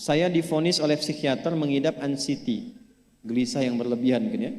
Saya divonis oleh psikiater mengidap anxiety, gelisah yang berlebihan gitu ya.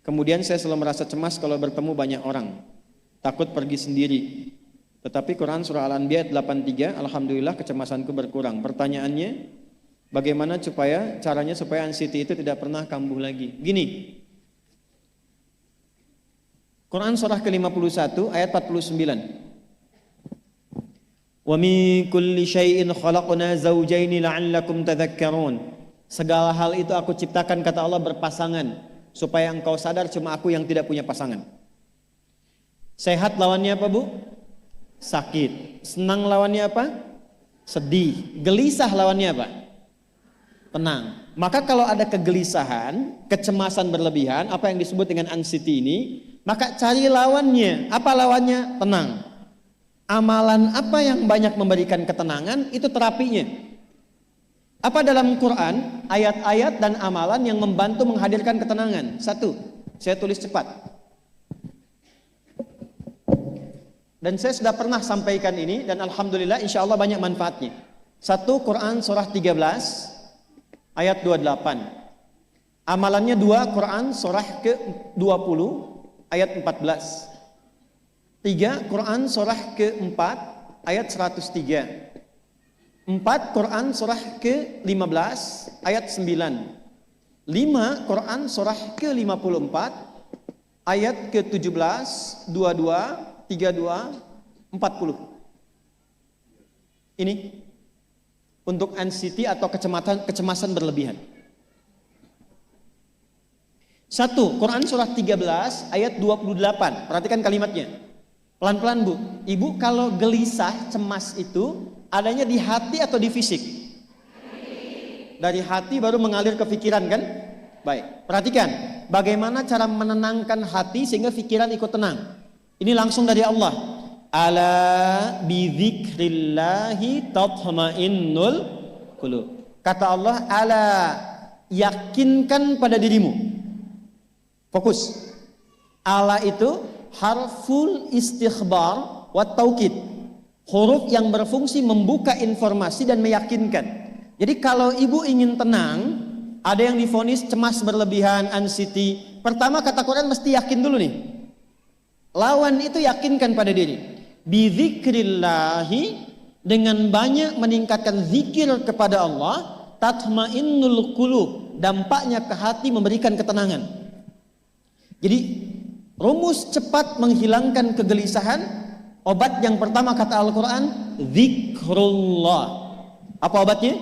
Kemudian saya selalu merasa cemas kalau bertemu banyak orang, takut pergi sendiri. Tetapi Quran surah Al-Anbiya ayat 83, alhamdulillah kecemasanku berkurang. Pertanyaannya, bagaimana caranya supaya anxiety itu tidak pernah kambuh lagi? Gini, Quran surah ke-51 ayat 49. Wa min kulli syai'in khalaqna zawjaini la'allakum tadhakkarun. Segala hal itu aku ciptakan, kata Allah, berpasangan, supaya engkau sadar cuma aku yang tidak punya pasangan. Sehat lawannya apa, Bu? Sakit. Senang lawannya apa? Sedih. Gelisah lawannya apa? Tenang. Maka kalau ada kegelisahan, kecemasan berlebihan, apa yang disebut dengan anxiety ini, maka cari lawannya. Apa lawannya? Tenang. Amalan apa yang banyak memberikan ketenangan, itu terapinya. Apa dalam Quran, ayat-ayat dan amalan yang membantu menghadirkan ketenangan? Satu, saya tulis cepat. Dan saya sudah pernah sampaikan ini dan alhamdulillah insya Allah banyak manfaatnya. Satu, Quran surah 13 ayat 28. Amalannya dua, Quran surah ke-20 ayat 14. Tiga, Quran surah ke-4 ayat 103. 4, Quran surah ke-15 ayat 9. 5, Quran surah ke-54 ayat ke-17, 22, 32, 40. Ini untuk anxiety atau kecemasan berlebihan. Satu, Quran surah 13 ayat 28. Perhatikan kalimatnya. Pelan-pelan, Bu. Ibu kalau gelisah, cemas itu adanya di hati atau di fisik? Dari hati baru mengalir ke pikiran, kan? Baik, perhatikan bagaimana cara menenangkan hati sehingga pikiran ikut tenang. Ini langsung dari Allah. Ala bidzikrillahi tatma'innul qulub. Kata Allah, ala, yakinkan pada dirimu. Fokus. Ala itu harful istikhbar wa taukid. Huruf yang berfungsi membuka informasi dan meyakinkan. Jadi kalau ibu ingin tenang, ada yang divonis cemas berlebihan, anxiety. Pertama kata Quran mesti yakin dulu nih. Lawan itu yakinkan pada diri. Bidzikrillahi, dengan banyak meningkatkan zikir kepada Allah, tatmainnul qulub, dampaknya ke hati memberikan ketenangan. Jadi rumus cepat menghilangkan kegelisahan, obat yang pertama kata Al-Quran, zikrullah. Apa obatnya?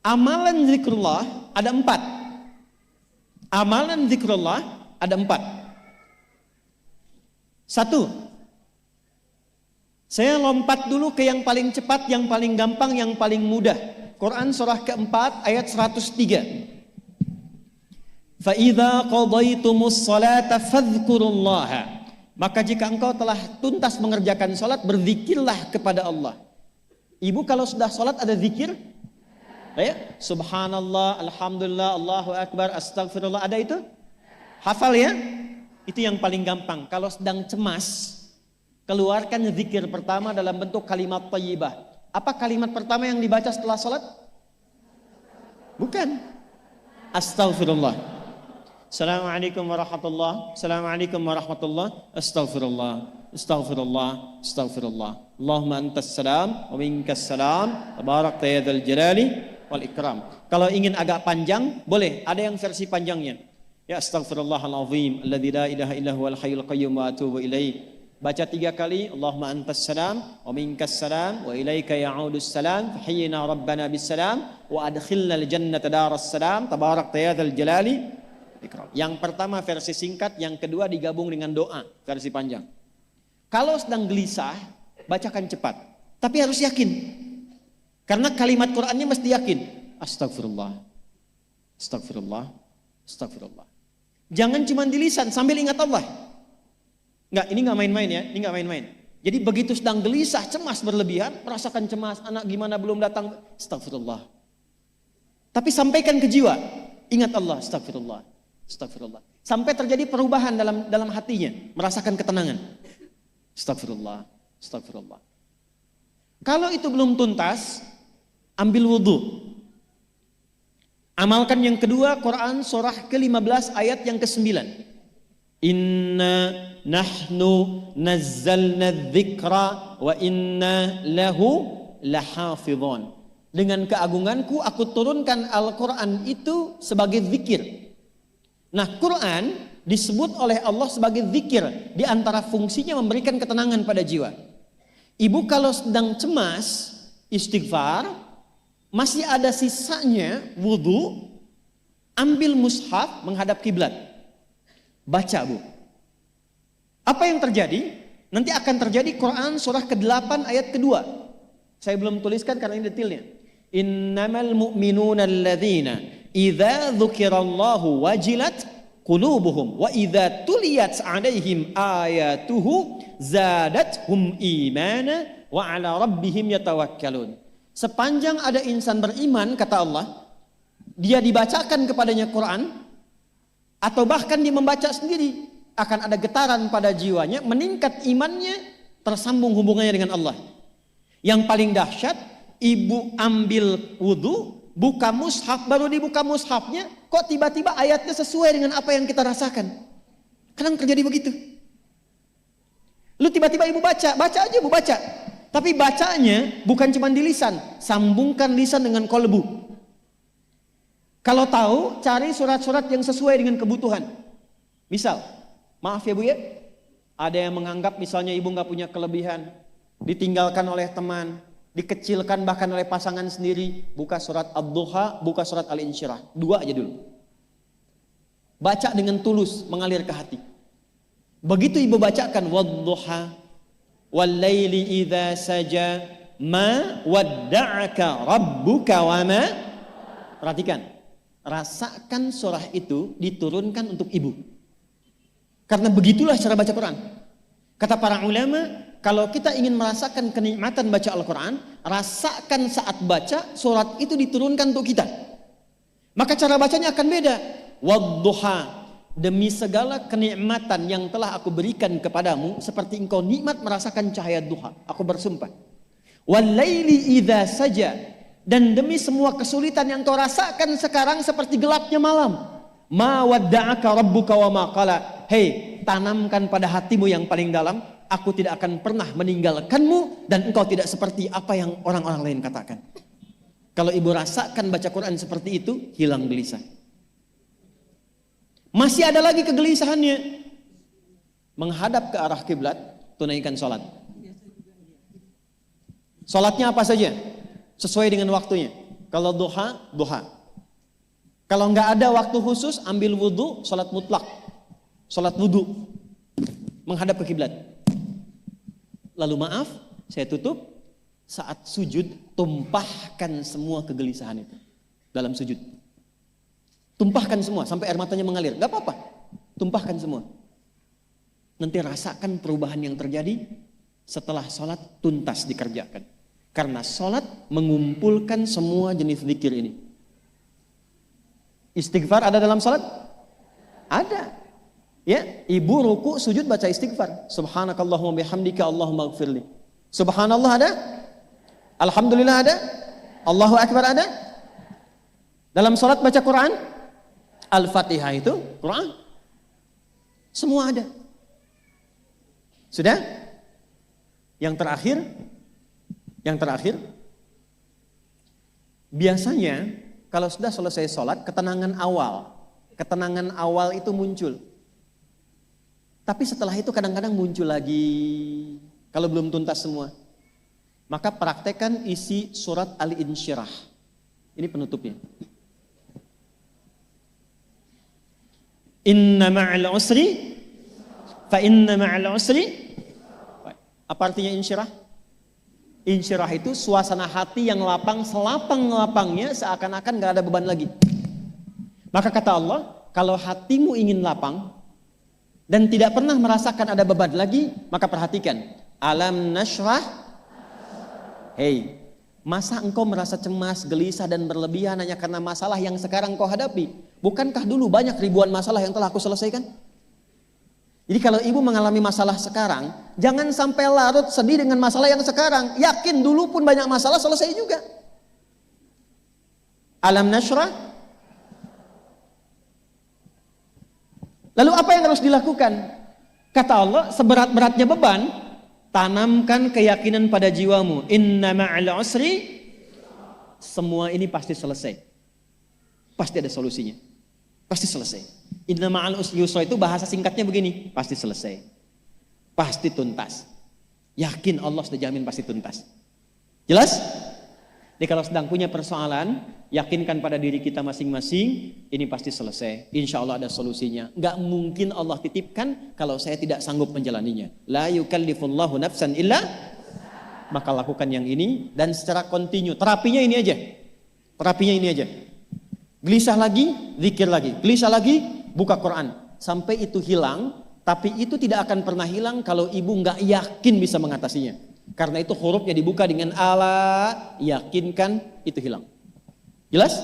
Amalan zikrullah ada 4. Amalan zikrullah ada 4. Satu, saya lompat dulu ke yang paling cepat, yang paling gampang, yang paling mudah. Quran surah ke-4 ayat 103. فَإِذَا قَضَيْتُمُ الصَّلَاةَ فَاذْكُرُوا اللَّهَ. Maka jika engkau telah tuntas mengerjakan salat, berzikirlah kepada Allah. Ibu kalau sudah salat ada zikir? Ya, subhanallah, alhamdulillah, Allahu akbar, astagfirullah, ada itu? Hafal ya? Itu yang paling gampang. Kalau sedang cemas, keluarkan zikir pertama dalam bentuk kalimat thayyibah. Apa kalimat pertama yang dibaca setelah salat? Bukan. Astagfirullah. Assalamualaikum warahmatullah. Assalamualaikum warahmatullah. Astaghfirullah. Astaghfirullah. Astaghfirullah. Allahumma antas salam wa minkas salam. Tabarakta ya dzal jalali wal ikram. Kalau ingin agak panjang, boleh. Ada yang versi panjangnya. Ya astaghfirullahalazim alladzi la ilaha illa huwal hayyul qayyum wa atubu ilaih. Baca 3 kali. Allahumma antas salam wa minkas salam wa ilaika ya'udus salam. Fahyina rabbana bis salam wa adkhilnal jannata daras salam. Tabarakta ya dzal jalali. Yang pertama versi singkat, yang kedua digabung dengan doa versi panjang. Kalau sedang gelisah, bacakan cepat, tapi harus yakin. Karena kalimat Qur'annya mesti yakin. Astagfirullah. Astagfirullah. Astagfirullah. Jangan cuma di lisan sambil ingat Allah. Enggak, ini enggak main-main ya, ini enggak main-main. Jadi begitu sedang gelisah, cemas berlebihan, merasakan cemas, anak gimana belum datang, astagfirullah. Tapi sampaikan ke jiwa, ingat Allah, astagfirullah. Astagfirullah. Sampai terjadi perubahan dalam hatinya, merasakan ketenangan. Astagfirullah, astagfirullah. Kalau itu belum tuntas, ambil wudhu. Amalkan yang kedua, Quran surah ke-15 ayat yang ke-9. Inna nahnu nazzalna dzikra wa inna lahu lahafidhun. Dengan keagunganku aku turunkan Al-Quran itu sebagai zikir. Nah, Quran disebut oleh Allah sebagai zikir. Di antara fungsinya memberikan ketenangan pada jiwa. Ibu kalau sedang cemas, istighfar, masih ada sisanya wudhu, ambil mushaf menghadap kiblat. Baca, Bu. Apa yang terjadi? Nanti akan terjadi Quran surah ke-8 ayat kedua. Saya belum tuliskan karena ini detailnya. Innamal mu'minuna alladzina idza dzukirallahu wajilat qulubuhum wa idza tuliyat 'alaihim ayatuhu zadathum imana wa 'ala rabbihim yatawakkalun. Sepanjang ada insan beriman, kata Allah, dia dibacakan kepadanya Quran atau bahkan dia membaca sendiri, akan ada getaran pada jiwanya, meningkat imannya, tersambung hubungannya dengan Allah. Yang paling dahsyat, ibu ambil wudhu, buka mushaf, baru dibuka mushafnya, kok tiba-tiba ayatnya sesuai dengan apa yang kita rasakan. Kadang terjadi begitu. Lu tiba-tiba ibu baca aja ibu baca. Tapi bacanya bukan cuma di lisan, sambungkan lisan dengan kolbu. Kalau tahu, cari surat-surat yang sesuai dengan kebutuhan. Misal, maaf ya Bu ya, ada yang menganggap misalnya ibu nggak punya kelebihan, ditinggalkan oleh teman, dikecilkan bahkan oleh pasangan sendiri. Buka surat Ad-Duha, buka surat Al-Insyirah. 2 aja dulu. Baca dengan tulus, mengalir ke hati. Begitu ibu bacakan Wad-Duha wal-laili idza saja ma wadda'aka rabbuka wa ma. Perhatikan. Rasakan surah itu diturunkan untuk ibu. Karena begitulah cara baca Quran. Kata para ulama, kalau kita ingin merasakan kenikmatan baca Al-Quran, rasakan saat baca surat itu diturunkan untuk kita. Maka cara bacanya akan beda. Wadduha, demi segala kenikmatan yang telah aku berikan kepadamu, seperti engkau nikmat merasakan cahaya duha, aku bersumpah. Walaili idza saja, dan demi semua kesulitan yang kau rasakan sekarang seperti gelapnya malam. Ma wadda'aka rabbuka wa ma qala. Hei, tanamkan pada hatimu yang paling dalam, aku tidak akan pernah meninggalkanmu dan engkau tidak seperti apa yang orang-orang lain katakan. Kalau ibu rasakan baca Quran seperti itu, hilang gelisah. Masih ada lagi kegelisahannya. Menghadap ke arah kiblat, tunaikan sholat. Sholatnya apa saja? Sesuai dengan waktunya. Kalau duha, duha. Kalau nggak ada waktu khusus, ambil wudhu, sholat mutlak. Sholat wudhu. Menghadap ke kiblat. Lalu maaf, saya tutup. Saat sujud, tumpahkan semua kegelisahan itu. Dalam sujud. Tumpahkan semua, sampai air matanya mengalir. Gak apa-apa. Tumpahkan semua. Nanti rasakan perubahan yang terjadi setelah sholat tuntas dikerjakan. Karena sholat mengumpulkan semua jenis zikir ini. Istighfar ada dalam sholat? Ada. Ya, ibu ruku sujud baca istighfar. Subhanakallahumma bihamdika Allahumma gfirli. Subhanallah ada? Alhamdulillah ada? Allahu Akbar ada? Dalam sholat baca Quran? Al-Fatihah itu Quran. Semua ada. Sudah? Yang terakhir, biasanya kalau sudah selesai sholat, ketenangan awal itu muncul. Tapi setelah itu kadang-kadang muncul lagi, kalau belum tuntas semua. Maka praktekkan isi surat Al-Insyirah. Ini penutupnya. Inna ma'al usri, fa inna ma'al usri. Apa artinya insyirah? Insyirah itu suasana hati yang lapang, selapang-lapangnya seakan-akan gak ada beban lagi. Maka kata Allah, kalau hatimu ingin lapang dan tidak pernah merasakan ada beban lagi, maka perhatikan. Alam nashrah. Hei, masa engkau merasa cemas, gelisah dan berlebihan hanya karena masalah yang sekarang kau hadapi? Bukankah dulu banyak ribuan masalah yang telah aku selesaikan? Jadi kalau ibu mengalami masalah sekarang, jangan sampai larut sedih dengan masalah yang sekarang. Yakin dulu pun banyak masalah selesai juga. Alam nashrah. Lalu apa yang harus dilakukan? Kata Allah, seberat-beratnya beban, tanamkan keyakinan pada jiwamu. Inna ma'al usri, semua ini pasti selesai. Pasti ada solusinya. Pasti selesai. Inna ma'al usri yusra itu bahasa singkatnya begini, pasti selesai. Pasti tuntas. Yakin Allah sudah jamin pasti tuntas. Jelas? Jadi kalau sedang punya persoalan, yakinkan pada diri kita masing-masing, ini pasti selesai. Insya Allah ada solusinya. Nggak mungkin Allah titipkan kalau saya tidak sanggup menjalaninya. La yukallifullahu nafsan illa, maka lakukan yang ini dan secara kontinu. Terapinya ini aja. Terapinya ini aja. Gelisah lagi, zikir lagi. Gelisah lagi, buka Quran. Sampai itu hilang, tapi itu tidak akan pernah hilang kalau ibu nggak yakin bisa mengatasinya. Karena itu hurufnya dibuka dengan ala, yakinkan, itu hilang. Jelas?